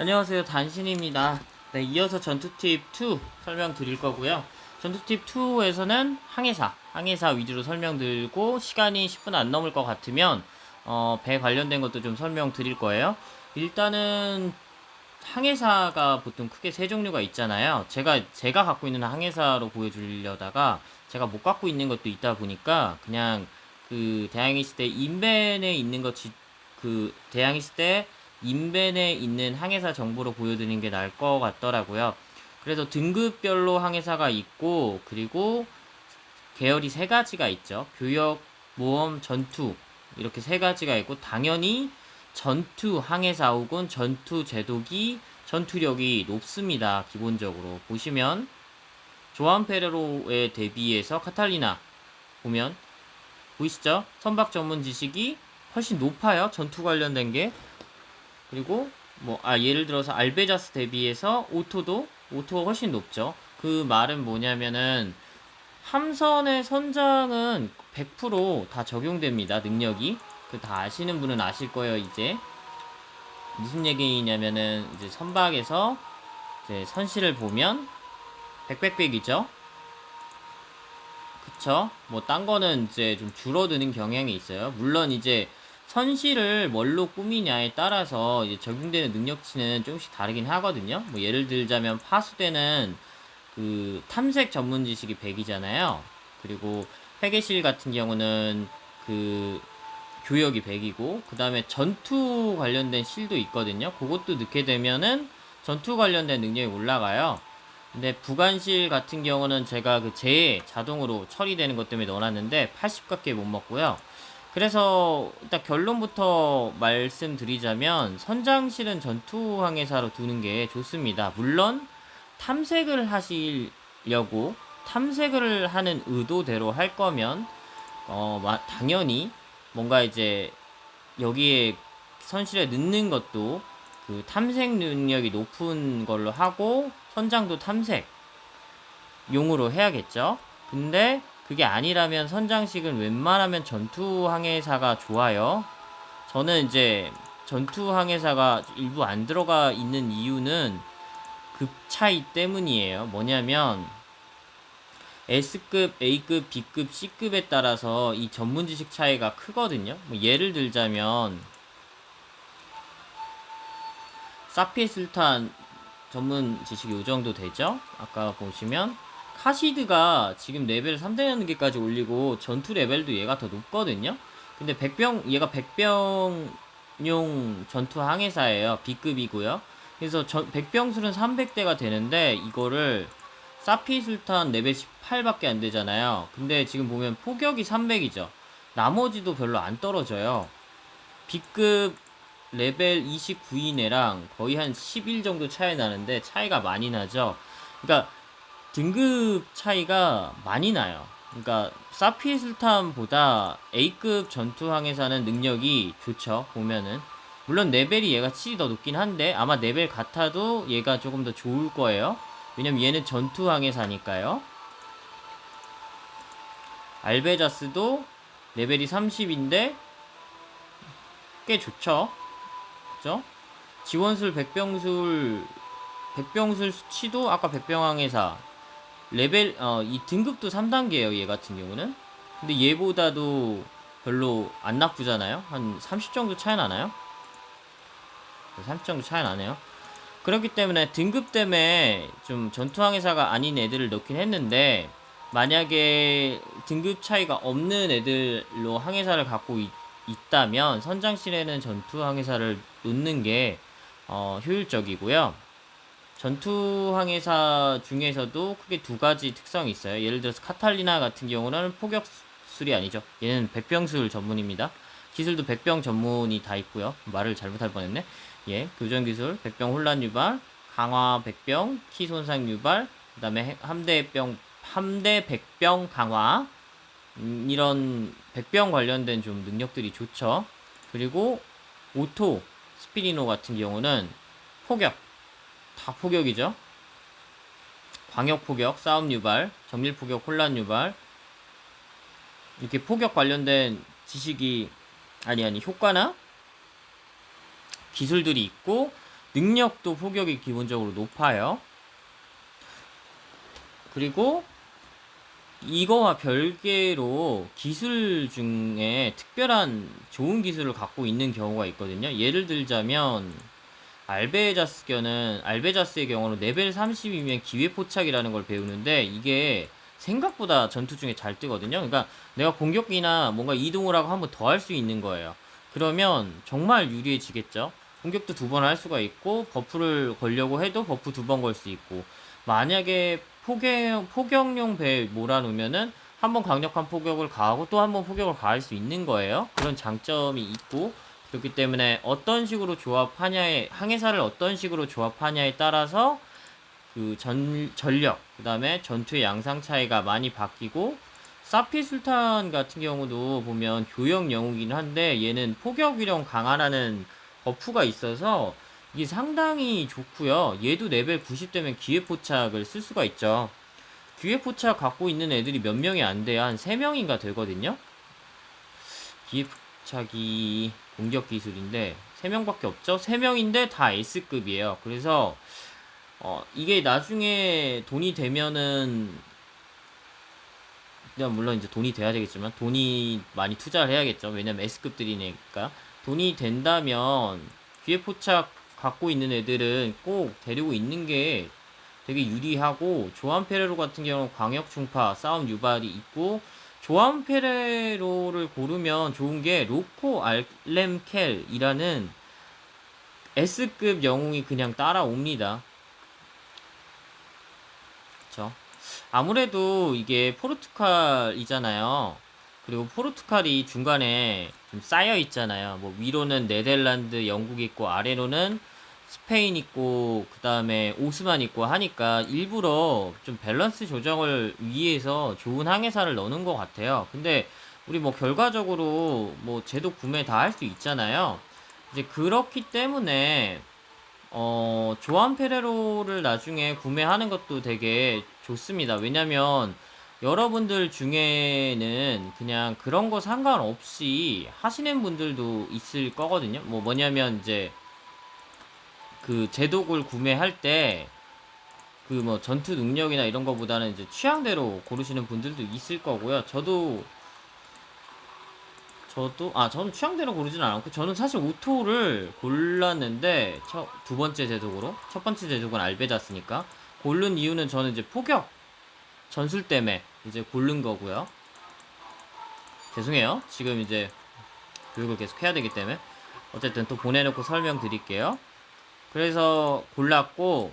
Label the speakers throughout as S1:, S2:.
S1: 안녕하세요, 단신입니다. 네, 이어서 전투 팁 2 설명드릴 거고요. 전투 팁 2에서는 항해사 위주로 설명드리고, 시간이 10분 안 넘을 것 같으면 배 관련된 것도 좀 설명드릴 거예요. 일단은 항해사가 보통 크게 세 종류가 있잖아요. 제가 갖고 있는 항해사로 보여주려다가 제가 못 갖고 있는 것도 있다 보니까 그냥 그 대항해 시대 인벤에 있는 대항해 시대 인벤에 있는 항해사 정보로 보여드리는 게 나을 것 같더라고요. 그래서 등급별로 항해사가 있고, 그리고 계열이 세 가지가 있죠. 교역, 모험, 전투, 이렇게 세 가지가 있고, 당연히 전투 항해사 혹은 전투 제독이 전투력이 높습니다. 기본적으로 보시면 조한 페레로에 대비해서 카탈리나 보면 보이시죠? 선박 전문 지식이 훨씬 높아요. 전투 관련된 게. 그리고 예를 들어서 알베자스 대비해서 오토가 훨씬 높죠. 그 말은 뭐냐면은 함선의 선장은 100%다 적용됩니다. 능력이. 그 다 아시는 분은 아실 거예요. 이제 무슨 얘기냐면은 이제 선박에서 이제 선실을 보면 백백백이죠. 그쵸? 뭐 딴 거는 이제 좀 줄어드는 경향이 있어요. 물론 이제 선실을 뭘로 꾸미냐에 따라서 이제 적용되는 능력치는 조금씩 다르긴 하거든요. 뭐 예를 들자면 파수대는 그 탐색 전문 지식이 100이잖아요. 그리고 회계실 같은 경우는 그 교역이 100이고, 그 다음에 전투 관련된 실도 있거든요. 그것도 넣게 되면은 전투 관련된 능력이 올라가요. 근데 부관실 같은 경우는 제가 그 재해 자동으로 처리되는 것 때문에 넣어놨는데 80밖에 못 먹고요. 그래서 일단 결론부터 말씀드리자면 선장실은 전투항해사로 두는 게 좋습니다. 물론 탐색을 하시려고 탐색을 하는 의도대로 할 거면 당연히 뭔가 이제 여기에 선실에 넣는 것도 그 탐색 능력이 높은 걸로 하고, 선장도 탐색용으로 해야겠죠. 근데 그게 아니라면 선장식은 웬만하면 전투항해사가 좋아요. 저는 이제 전투항해사가 일부 안 들어가 있는 이유는 급 차이 때문이에요. 뭐냐면 S급, A급, B급, C급에 따라서 이 전문 지식 차이가 크거든요. 뭐 예를 들자면 사피에슬탄 전문 지식이 요 정도 되죠? 아까 보시면 카시드가 지금 레벨 3대연계까지 올리고 전투 레벨도 얘가 더 높거든요. 근데 얘가 백병용 전투 항해사예요. B급이고요. 그래서 백병술은 300대가 되는데 이거를 사피술탄 레벨 18밖에 안 되잖아요. 근데 지금 보면 포격이 300이죠. 나머지도 별로 안 떨어져요. B급 레벨 29인 애랑 거의 한 11 정도 차이 나는데 차이가 많이 나죠. 그러니까 등급 차이가 많이 나요. 그러니까 사피술탄보다 A급 전투항해사는 능력이 좋죠. 보면은 물론 레벨이 얘가 7이 더 높긴 한데 아마 레벨 같아도 얘가 조금 더 좋을 거예요. 왜냐면 얘는 전투항해사니까요. 알베자스도 레벨이 30인데 꽤 좋죠. 그죠? 지원술 백병술 수치도 아까 백병항해사 레벨 이 등급도 3단계예요. 얘 같은 경우는. 근데 얘보다도 별로 안 나쁘잖아요. 한 30 정도 차이 나나요? 30 정도 차이 나네요. 그렇기 때문에 등급 때문에 좀 전투항해사가 아닌 애들을 넣긴 했는데, 만약에 등급 차이가 없는 애들로 항해사를 갖고 있다면 선장실에는 전투항해사를 놓는 게 효율적이고요. 전투항해사 중에서도 크게 두 가지 특성이 있어요. 예를 들어서 카탈리나 같은 경우는 포격술이 아니죠. 얘는 백병술 전문입니다. 기술도 백병 전문이 다 있고요. 말을 잘못할 뻔했네. 예, 교전 기술, 백병 혼란 유발, 강화 백병, 키 손상 유발, 그다음에 함대 백병 강화, 이런 백병 관련된 좀 능력들이 좋죠. 그리고 오토 스피리노 같은 경우는 포격, 다 포격이죠. 광역 포격, 싸움 유발, 정밀 포격, 혼란 유발, 이렇게 포격 관련된 지식이 효과나 기술들이 있고, 능력도 포격이 기본적으로 높아요. 그리고 이거와 별개로 기술 중에 특별한 좋은 기술을 갖고 있는 경우가 있거든요. 예를 들자면 알베자스의 경우는 레벨 30이면 기회포착이라는 걸 배우는데, 이게 생각보다 전투 중에 잘 뜨거든요. 그러니까 내가 공격기나 뭔가 이동을 하고 한 번 더 할 수 있는 거예요. 그러면 정말 유리해지겠죠. 공격도 2번 할 수가 있고, 버프를 걸려고 해도 버프 2번 걸 수 있고, 만약에 포격용 배 몰아놓으면은 한 번 강력한 포격을 가하고 또 한 번 포격을 가할 수 있는 거예요. 그런 장점이 있고, 그렇기 때문에 어떤 식으로 조합하냐에, 항해사를 어떤 식으로 조합하냐에 따라서 그 전력, 그 다음에 전투의 양상 차이가 많이 바뀌고, 사피 술탄 같은 경우도 보면 교역 영웅이긴 한데 얘는 포격 위력 강화라는 버프가 있어서 이게 상당히 좋고요. 얘도 레벨 90 되면 기회 포착을 쓸 수가 있죠. 기회 포착 갖고 있는 애들이 몇 명이 안 돼야 한 3명인가 되거든요. 기회 포착이 공격 기술인데 3명밖에 없죠. 3명인데 다 S급이에요. 그래서 이게 나중에 돈이 되면은, 물론 이제 돈이 돼야 되겠지만 돈이 많이 투자를 해야겠죠. 왜냐면 S급들이니까. 돈이 된다면 기회 포착 갖고 있는 애들은 꼭 데리고 있는 게 되게 유리하고, 조한 페레로 같은 경우는 광역 충파, 싸움 유발이 있고, 조한 페레로를 고르면 좋은 게 로코 알렘켈이라는 S급 영웅이 그냥 따라옵니다. 그쵸? 아무래도 이게 포르투갈이잖아요. 그리고 포르투갈이 중간에 좀 쌓여 있잖아요. 뭐 위로는 네덜란드, 영국 있고 아래로는 스페인 있고 그 다음에 오스만 있고 하니까 일부러 좀 밸런스 조정을 위해서 좋은 항해사를 넣는 것 같아요. 근데 우리 뭐 결과적으로 뭐 제도 구매 다 할 수 있잖아요. 이제 그렇기 때문에 조한 페레로를 나중에 구매하는 것도 되게 좋습니다. 왜냐면 여러분들 중에는 그냥 그런 거 상관없이 하시는 분들도 있을 거거든요. 뭐 뭐냐면 이제 그 제독을 구매할 때 그 뭐 전투 능력이나 이런 거보다는 이제 취향대로 고르시는 분들도 있을 거고요. 저는 취향대로 고르진 않았고, 저는 사실 오토를 골랐는데, 두 번째 제독으로. 첫 번째 제독은 알베자스니까. 고른 이유는 저는 이제 포격, 전술 때문에 이제 고른 거고요. 죄송해요. 지금 이제 교육을 계속 해야 되기 때문에. 어쨌든 또 보내놓고 설명드릴게요. 그래서 골랐고,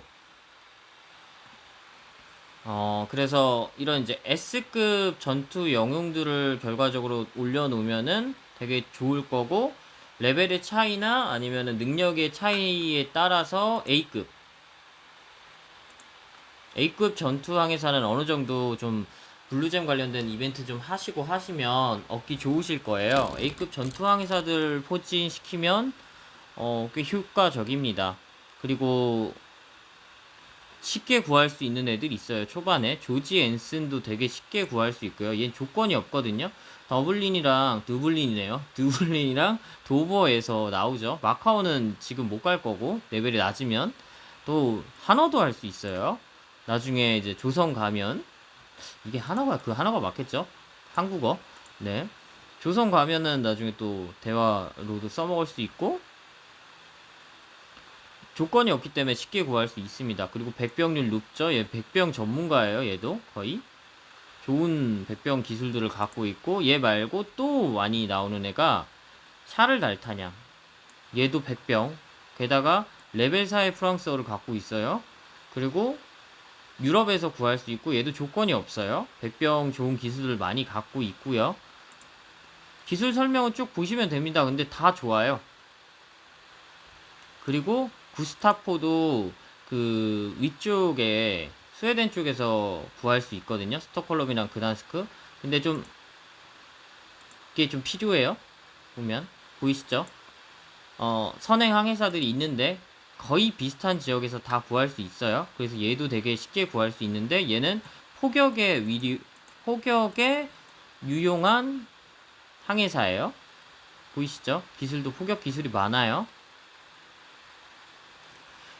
S1: 그래서 이런 이제 S급 전투 영웅들을 결과적으로 올려놓으면은 되게 좋을 거고, 레벨의 차이나 아니면은 능력의 차이에 따라서 A급 전투 항해사는 어느 정도 좀 블루잼 관련된 이벤트 좀 하시고 하시면 얻기 좋으실 거예요. A급 전투 항해사들 포진시키면 꽤 효과적입니다. 그리고 쉽게 구할 수 있는 애들이 있어요. 초반에 조지 앤슨도 되게 쉽게 구할 수 있고요. 얘는 조건이 없거든요. 드블린이랑 도버에서 나오죠. 마카오는 지금 못 갈 거고, 레벨이 낮으면 또 한어도 할 수 있어요. 나중에 이제 조선 가면, 이게 하나가 맞겠죠? 한국어. 네. 조선 가면은 나중에 또 대화로도 써먹을 수 있고, 조건이 없기 때문에 쉽게 구할 수 있습니다. 그리고 백병률 높죠? 얘 백병 전문가예요. 얘도 거의 좋은 백병 기술들을 갖고 있고, 얘 말고 또 많이 나오는 애가 샤를 달타냥. 얘도 백병. 게다가 레벨 4의 프랑스어를 갖고 있어요. 그리고 유럽에서 구할 수 있고, 얘도 조건이 없어요. 백병 좋은 기술을 많이 갖고 있고요. 기술 설명은 쭉 보시면 됩니다. 근데 다 좋아요. 그리고 구스타포도 그 위쪽에 스웨덴 쪽에서 구할 수 있거든요. 스톡홀름이랑 그단스크. 근데 좀 이게 좀 필요해요. 보면 보이시죠? 선행 항해사들이 있는데 거의 비슷한 지역에서 다 구할 수 있어요. 그래서 얘도 되게 쉽게 구할 수 있는데, 얘는 포격에 유용한 항해사예요. 보이시죠? 기술도 포격 기술이 많아요.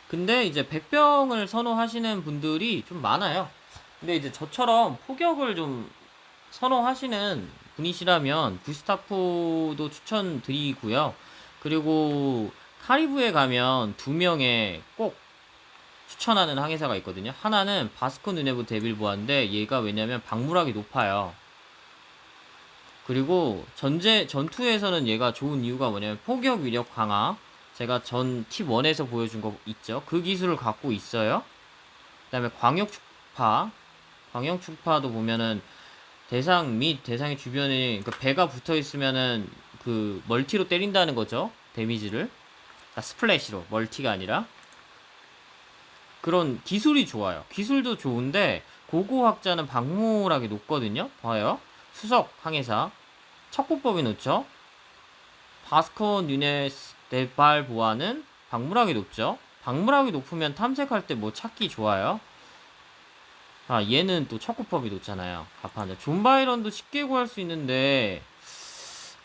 S1: 근데 이제 백병을 선호하시는 분들이 좀 많아요. 근데 이제 저처럼 포격을 좀 선호하시는 분이시라면 구스타프도 추천드리고요. 그리고 카리브에 가면 두 명의 꼭 추천하는 항해사가 있거든요. 하나는 바스코 누네브 데빌보아인데 얘가 왜냐면 방무락이 높아요. 그리고 전투에서는 얘가 좋은 이유가 뭐냐면 포격 위력 강화. 제가 전 팁 1에서 보여준 거 있죠. 그 기술을 갖고 있어요. 그 다음에 광역 축파. 광역 축파도 보면은 대상 및 대상의 주변에 그 배가 붙어 있으면은 그 멀티로 때린다는 거죠. 데미지를. 그러니까 스플래시로. 멀티가 아니라. 그런 기술이 좋아요. 기술도 좋은데 고고 학자는 방무락이 높거든요. 봐요. 수석 항해사. 척구법이 높죠. 바스코 뉴네스 데발보아는 방무락이 높죠. 방무락이 높으면 탐색할 때 뭐 찾기 좋아요. 아, 얘는 또 척구법이 높잖아요. 가판을. 존 바이런도 쉽게 구할 수 있는데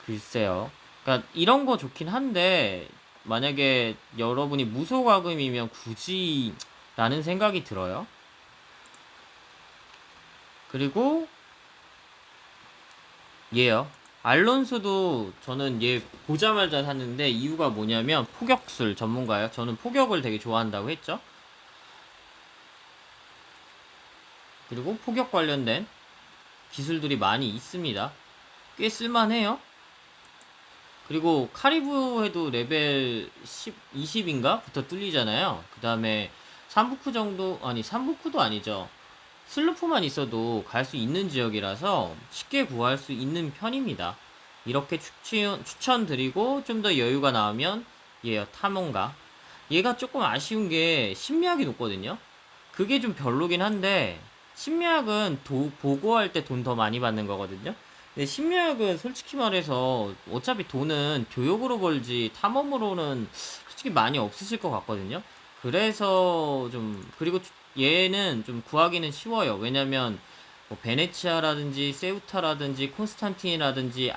S1: 글쎄요. 그러니까 이런 거 좋긴 한데 만약에 여러분이 무소가금이면 굳이 라는 생각이 들어요. 그리고 얘요. 알론소도 저는 얘 보자마자 샀는데 이유가 뭐냐면 포격술 전문가예요. 저는 포격을 되게 좋아한다고 했죠. 그리고 포격 관련된 기술들이 많이 있습니다. 꽤 쓸만해요. 그리고 카리브해도 레벨 10, 20인가? 부터 뚫리잖아요. 그 다음에 3부크 정도, 아니 3부크도 아니죠. 슬루프만 있어도 갈 수 있는 지역이라서 쉽게 구할 수 있는 편입니다. 이렇게 추천드리고 좀 더 여유가 나오면 얘요 탐험가. 얘가 조금 아쉬운 게 심리학이 높거든요. 그게 좀 별로긴 한데 심리학은 보고할 때 돈 더 많이 받는 거거든요. 근데 심리학은 솔직히 말해서 어차피 돈은 교육으로 벌지 탐험으로는 솔직히 많이 없으실 것 같거든요. 그래서 좀 그리고 얘는 좀 구하기는 쉬워요. 왜냐면 뭐 베네치아라든지 세우타라든지 콘스탄틴이라든지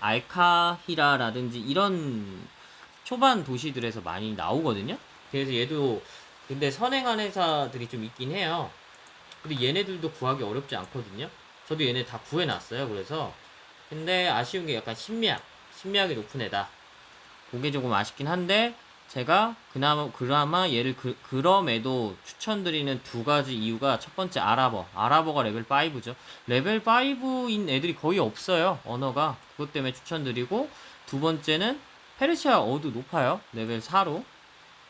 S1: 알카히라라든지 이런 초반 도시들에서 많이 나오거든요. 그래서 얘도 근데 선행한 회사들이 좀 있긴 해요. 근데 얘네들도 구하기 어렵지 않거든요. 저도 얘네 다 구해놨어요. 그래서 근데 아쉬운 게 약간 심리학이 높은 애다. 그게 조금 아쉽긴 한데 제가 그나마 얘를 그럼에도 추천드리는 두 가지 이유가 첫 번째 아라버가 레벨 5죠. 레벨 5인 애들이 거의 없어요. 언어가 그것 때문에 추천드리고 두 번째는 페르시아 어도 높아요. 레벨 4로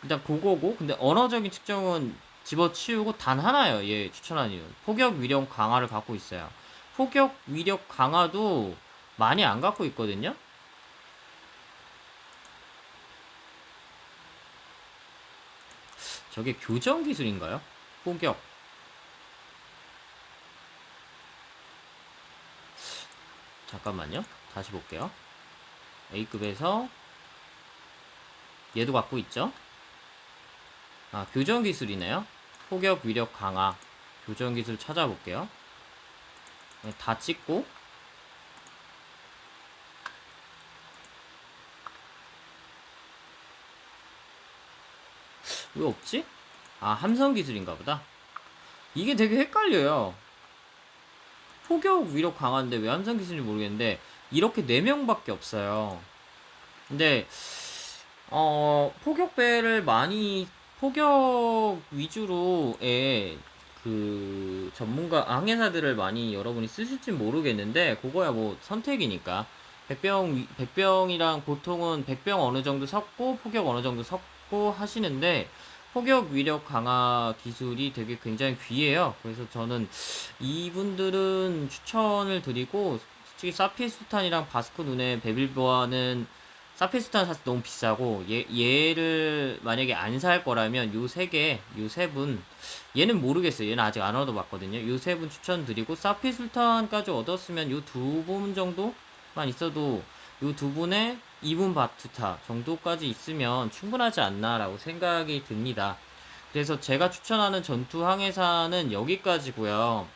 S1: 일단 그거고 근데 언어적인 측정은 집어치우고 단 하나예요. 얘 추천한 이유 포격 위력 강화를 갖고 있어요. 포격 위력 강화도 많이 안 갖고 있거든요. 저게 교정 기술인가요? 포격. 잠깐만요. 다시 볼게요. A급에서 얘도 갖고 있죠? 아, 교정 기술이네요. 포격 위력 강화. 교정 기술 찾아볼게요. 네, 다 찍고. 왜 없지? 아, 함성 기술인가 보다. 이게 되게 헷갈려요. 포격 위력 강화인데 왜 함성 기술인지 모르겠는데 이렇게 4명밖에 없어요. 근데 포격배를 많이 포격 위주로의 그 전문가 항해사들을 많이 여러분이 쓰실진 모르겠는데 그거야 뭐 선택이니까 백병이랑 보통은 백병 어느 정도 섞고 포격 어느 정도 섞고 하시는데 포격 위력 강화 기술이 되게 굉장히 귀해요. 그래서 저는 이분들은 추천을 드리고 솔직히 사피스탄이랑 바스코 눈의 베빌보아는 사피스탄 사실 너무 비싸고 얘를 만약에 안 살 거라면 요 세 분 얘는 모르겠어요. 얘는 아직 안 얻어봤거든요. 요 세 분 추천드리고 사피술탄까지 얻었으면 요 두 분 정도만 있어도 요 두 분의 2분 바투타 정도까지 있으면 충분하지 않나라고 생각이 듭니다. 그래서 제가 추천하는 전투 항해사는 여기까지고요.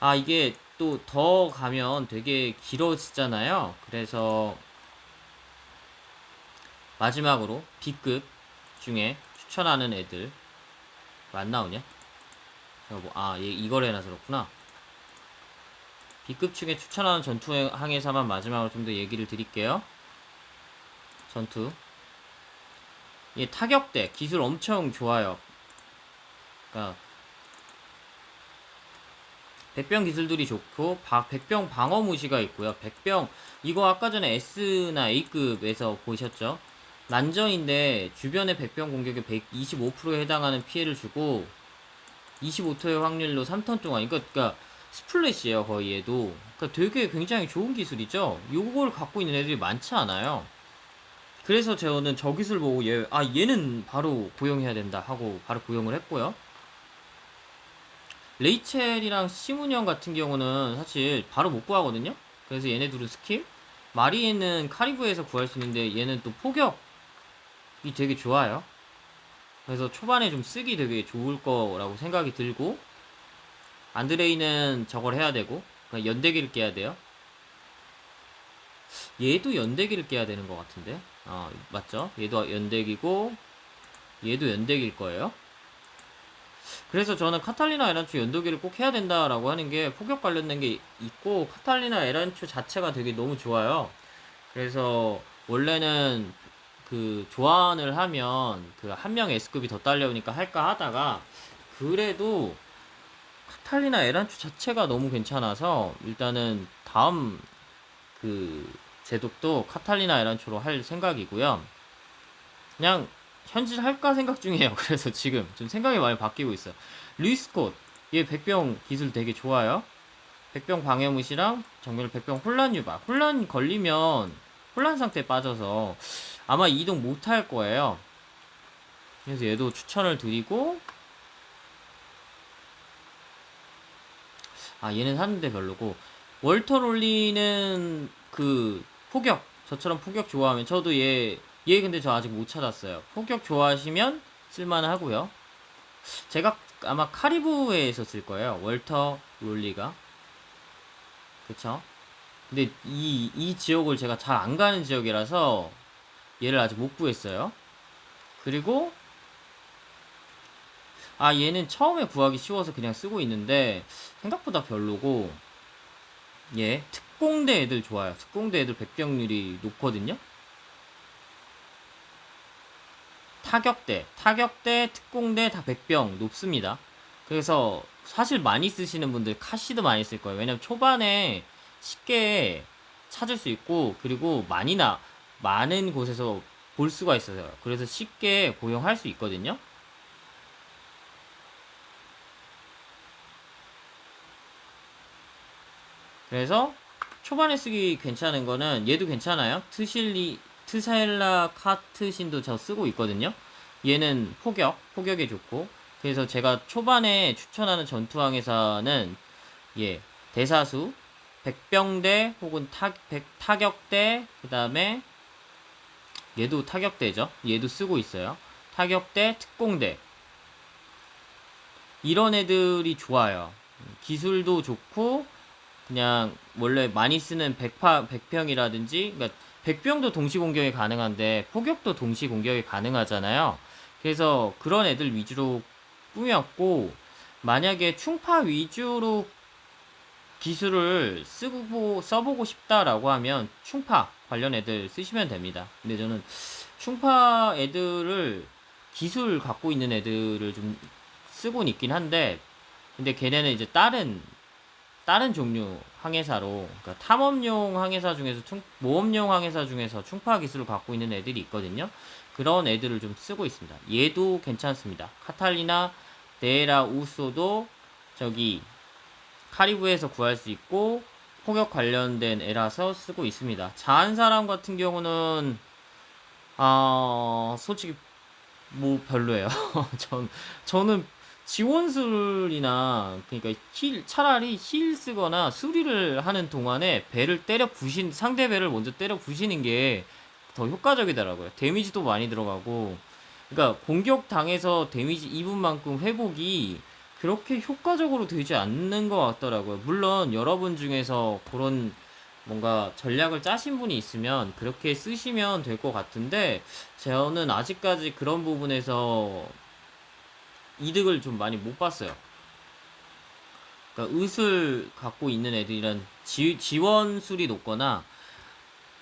S1: 아, 이게 또 더 가면 되게 길어지잖아요. 그래서 마지막으로 B급 중에 추천하는 애들 왜 안 나오냐? 얘 이걸 해놔서 그렇구나. B급 측에 추천하는 전투 항해사만 마지막으로 좀 더 얘기를 드릴게요. 전투. 얘 타격대 기술 엄청 좋아요. 그러니까 백병 기술들이 좋고 백병 방어 무시가 있고요. 백병 이거 아까 전에 S나 A급에서 보셨죠? 난전인데 주변의 백병 공격에 125%에 해당하는 피해를 주고 25토의 확률로 3턴 동안 그러니까 스플래시예요 거의 얘도. 그러니까 되게 굉장히 좋은 기술이죠. 요걸 갖고 있는 애들이 많지 않아요. 그래서 저는 저 기술 보고 얘는 바로 고용해야 된다 하고 바로 고용을 했고요. 레이첼이랑 시문형 같은 경우는 사실 바로 못 구하거든요. 그래서 얘네 둘은 스킬. 마리에는 카리브에서 구할 수 있는데 얘는 또 포격이 되게 좋아요. 그래서 초반에 좀 쓰기 되게 좋을 거라고 생각이 들고, 안드레이는 저걸 해야 되고 연대기를 깨야 돼요. 얘도 연대기를 깨야 되는 것 같은데 맞죠? 얘도 연대기고 얘도 연대기일 거예요. 그래서 저는 카탈리나 에란초 연도기를 꼭 해야 된다라고 하는 게 폭격 관련된 게 있고, 카탈리나 에란초 자체가 되게 너무 좋아요. 그래서 원래는 그 교환을 하면 그 한 명 S급이 더 딸려오니까 할까 하다가, 그래도 카탈리나 에란초 자체가 너무 괜찮아서 일단은 다음 그 제독도 카탈리나 에란초로 할 생각이고요. 그냥 현질 할까 생각 중이에요. 그래서 지금 좀 생각이 많이 바뀌고 있어요. 루이스콧 얘 백병 기술 되게 좋아요. 백병 방해무시랑 정밀 백병 혼란 유발. 혼란 걸리면 혼란 상태에 빠져서 아마 이동 못 할 거예요. 그래서 얘도 추천을 드리고, 얘는 샀는데 별로고, 월터 롤리는 그 포격, 저처럼 포격 좋아하면, 저도 얘 근데 저 아직 못 찾았어요. 포격 좋아하시면 쓸만하고요. 제가 아마 카리브에서 쓸 거예요. 월터 롤리가. 그쵸? 근데 이 지역을 제가 잘 안 가는 지역이라서 얘를 아직 못 구했어요. 그리고 얘는 처음에 구하기 쉬워서 그냥 쓰고 있는데 생각보다 별로고, 얘 특공대 애들 좋아요. 특공대 애들 백병률이 높거든요. 타격대, 특공대 다 백병 높습니다. 그래서 사실 많이 쓰시는 분들 카시드 많이 쓸 거예요. 왜냐면 초반에 쉽게 찾을 수 있고, 그리고 많은 곳에서 볼 수가 있어요. 그래서 쉽게 고용할 수 있거든요. 그래서 초반에 쓰기 괜찮은 거는 얘도 괜찮아요. 트사일라 카트신도 저 쓰고 있거든요. 얘는 포격에 좋고. 그래서 제가 초반에 추천하는 전투항에서는 대사수, 백병대 혹은 타격대, 그 다음에 얘도 타격대죠. 얘도 쓰고 있어요. 타격대, 특공대, 이런 애들이 좋아요. 기술도 좋고, 그냥 원래 많이 쓰는 백평이라든지, 그러니까 백병도 동시 공격이 가능한데 포격도 동시 공격이 가능하잖아요. 그래서 그런 애들 위주로 꾸몄고, 만약에 충파 위주로 기술을 써보고 싶다라고 하면 충파 관련 애들 쓰시면 됩니다. 근데 저는 충파 애들을 기술 갖고 있는 애들을 좀 쓰곤 있긴 한데, 근데 걔네는 이제 다른 종류 항해사로, 그러니까 탐험용 항해사 중에서 모험용 항해사 중에서 충파 기술을 갖고 있는 애들이 있거든요. 그런 애들을 좀 쓰고 있습니다. 얘도 괜찮습니다. 카탈리나 데에라 우소도 저기 카리브에서 구할 수 있고 포격 관련된 애라서 쓰고 있습니다. 자한 사람 같은 경우는 솔직히 뭐 별로예요. 저는 지원술이나, 그러니까 차라리 힐 쓰거나 수리를 하는 동안에 상대 배를 먼저 때려 부시는 게 더 효과적이더라고요. 데미지도 많이 들어가고, 그러니까 공격 당해서 데미지 입은 만큼 회복이 그렇게 효과적으로 되지 않는 것 같더라고요. 물론 여러분 중에서 그런 뭔가 전략을 짜신 분이 있으면 그렇게 쓰시면 될 것 같은데, 저는 아직까지 그런 부분에서 이득을 좀 많이 못 봤어요. 그러니까 의술 갖고 있는 애들이란 지원술이 높거나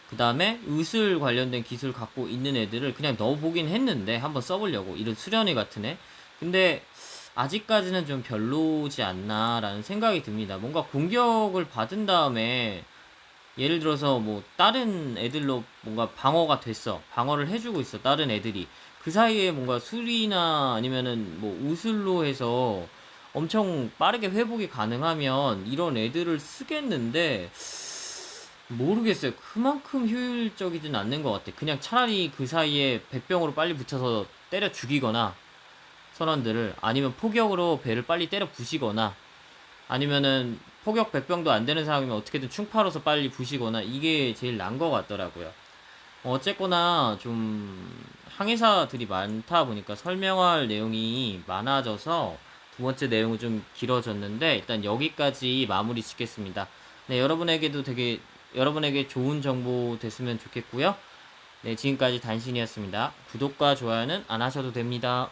S1: 그 다음에 의술 관련된 기술 갖고 있는 애들을 그냥 넣어보긴 했는데, 한번 써보려고, 이런 수련회 같은 애. 근데 아직까지는 좀 별로지 않나 라는 생각이 듭니다. 뭔가 공격을 받은 다음에 예를 들어서 뭐 다른 애들로 뭔가 방어가 됐어, 방어를 해주고 있어 다른 애들이, 그 사이에 뭔가 술이나 아니면은 뭐 우술로 해서 엄청 빠르게 회복이 가능하면 이런 애들을 쓰겠는데, 모르겠어요. 그만큼 효율적이진 않는 것 같아. 그냥 차라리 그 사이에 백병으로 빨리 붙여서 때려 죽이거나, 선원들을, 아니면 포격으로 배를 빨리 때려 부시거나, 아니면은 포격 백병도 안 되는 상황이면 어떻게든 충파로서 빨리 부시거나, 이게 제일 나은 것 같더라고요. 어쨌거나 좀 항해사들이 많다 보니까 설명할 내용이 많아져서 두 번째 내용은 좀 길어졌는데, 일단 여기까지 마무리 짓겠습니다. 네, 여러분에게 좋은 정보 됐으면 좋겠고요. 네, 지금까지 단신이었습니다. 구독과 좋아요는 안 하셔도 됩니다.